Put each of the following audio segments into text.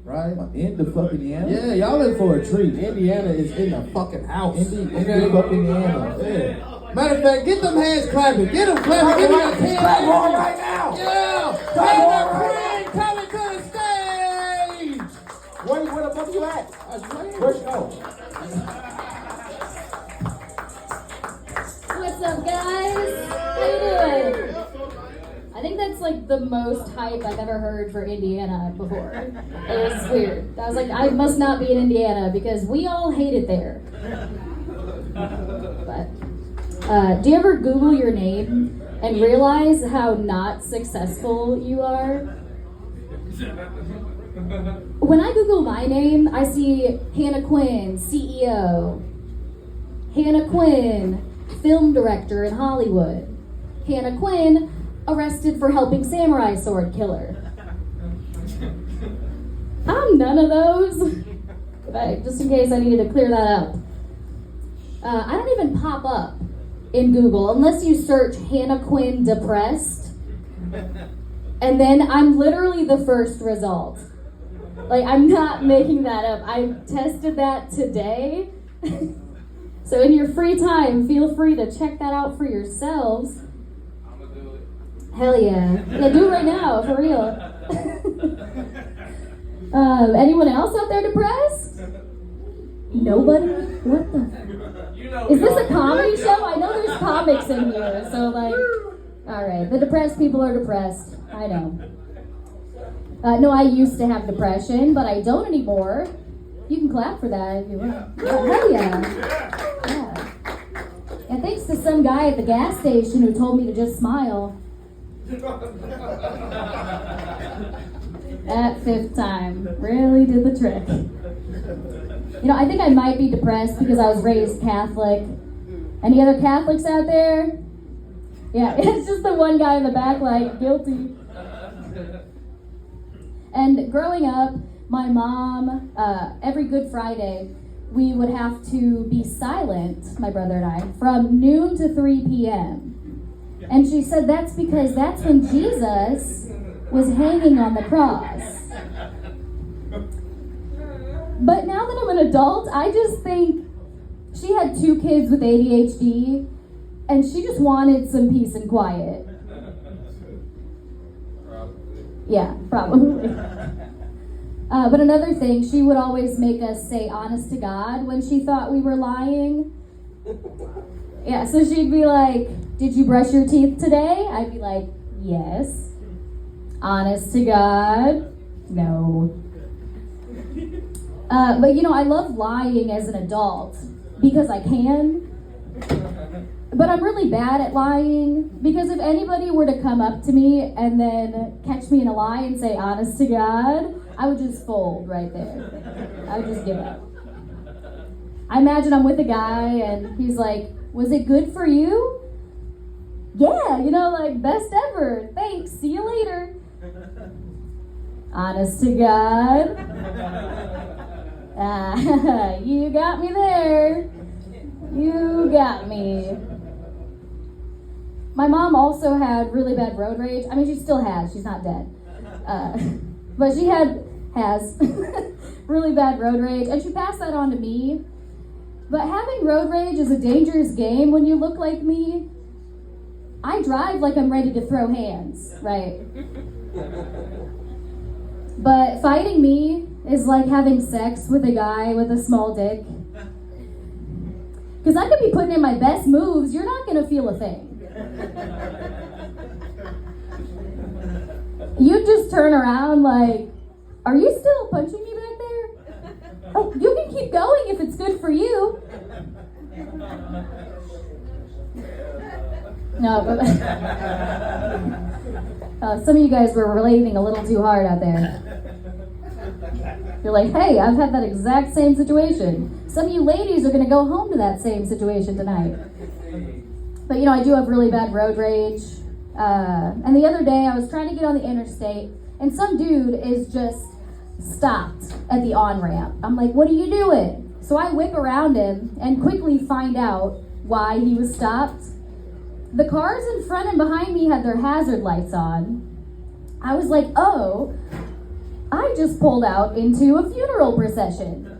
right? In the fucking Indiana? Yeah, y'all in for a treat. Indiana is in the fucking house. In the fucking Indiana. Yeah. Matter of fact, get them hands clapping. Get them clapping. Give me that 10 Clap on right now. Yeah. Taylor Quinn coming to the stage. Where the fuck you at? Where'd you go? What's up, guys? How you doing? I think that's like the most hype I've ever heard for Indiana before. It was weird. I was like, I must not be in Indiana because we all hate it there. But do you ever Google your name and realize how not successful you are? When I Google my name, I see Hannah Quinn, CEO. Hannah Quinn, film director in Hollywood. Hannah Quinn, arrested for helping samurai sword killer. I'm none of those. But just in case I needed to clear that up. I don't even pop up in Google unless you search Hannah Quinn depressed. And then I'm literally the first result. Like, I'm not making that up. I tested that today. So in your free time, feel free to check that out for yourselves. I'm gonna do it. Hell yeah. Yeah, do it right now, for real. Anyone else out there depressed? Nobody? What the? Is this a comedy show? I know there's comics in here, so like, alright, the depressed people are depressed. I know. No, I used to have depression, but I don't anymore. You can clap for that if you want. Yeah. Hell yeah. Yeah. And thanks to some guy at the gas station who told me to just smile. That fifth time really did the trick. You know, I think I might be depressed because I was raised Catholic. Any other Catholics out there? Yeah, it's just the one guy in the back like, guilty. And growing up, my mom, every Good Friday, we would have to be silent, my brother and I, from noon to 3 p.m. And she said that's because that's when Jesus was hanging on the cross. But now that I'm an adult, I just think she had 2 kids with ADHD, and she just wanted some peace and quiet. Yeah, probably. But another thing, she would always make us say honest to God when she thought we were lying. Yeah, so she'd be like, did you brush your teeth today? I'd be like, yes. Honest to God? No. But you know, I love lying as an adult because I can. But I'm really bad at lying because if anybody were to come up to me and then catch me in a lie and say honest to God, I would just fold right there. I would just give up. I imagine I'm with a guy and he's like, was it good for you? Yeah, you know, like best ever. Thanks, see you later. Honest to God. You got me there. You got me. My mom also had really bad road rage. I mean, she still has. She's not dead. But she has really bad road rage, and she passed that on to me. But having road rage is a dangerous game when you look like me. I drive like I'm ready to throw hands, right? But fighting me is like having sex with a guy with a small dick. Because I could be putting in my best moves, you're not going to feel a thing. You just turn around like, are you still punching me back there? Oh, you can keep going if it's good for you. No, but some of you guys were relating a little too hard out there. You're like, hey, I've had that exact same situation. Some of you ladies are going to go home to that same situation tonight. But, you know, I do have really bad road rage. And the other day, I was trying to get on the interstate, and some dude is just stopped at the on-ramp. I'm like, what are you doing? So I whip around him and quickly find out why he was stopped. The cars in front and behind me had their hazard lights on. I was like, oh, I just pulled out into a funeral procession.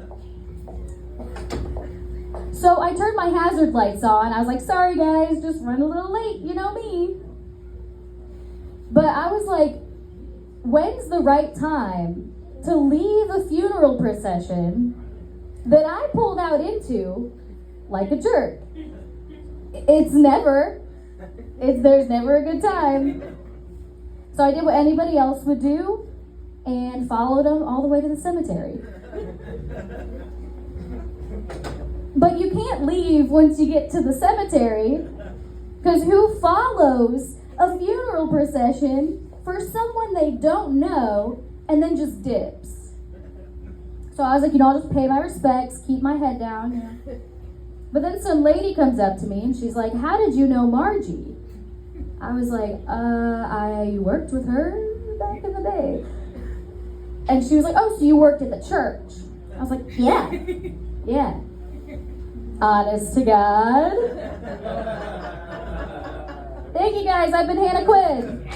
So I turned my hazard lights on. I was like, sorry guys, just run a little late, you know me. But I was like, when's the right time to leave a funeral procession that I pulled out into like a jerk? There's never a good time. So I did what anybody else would do and followed them all the way to the cemetery. But you can't leave once you get to the cemetery, because who follows a funeral procession for someone they don't know and then just dips? So I was like, I'll just pay my respects, keep my head down. But then some lady comes up to me and she's like, how did you know Margie? I was like, I worked with her back in the day. And she was like, oh, so you worked at the church? I was like, yeah. Honest to God. Thank you guys, I've been Hannah Quinn.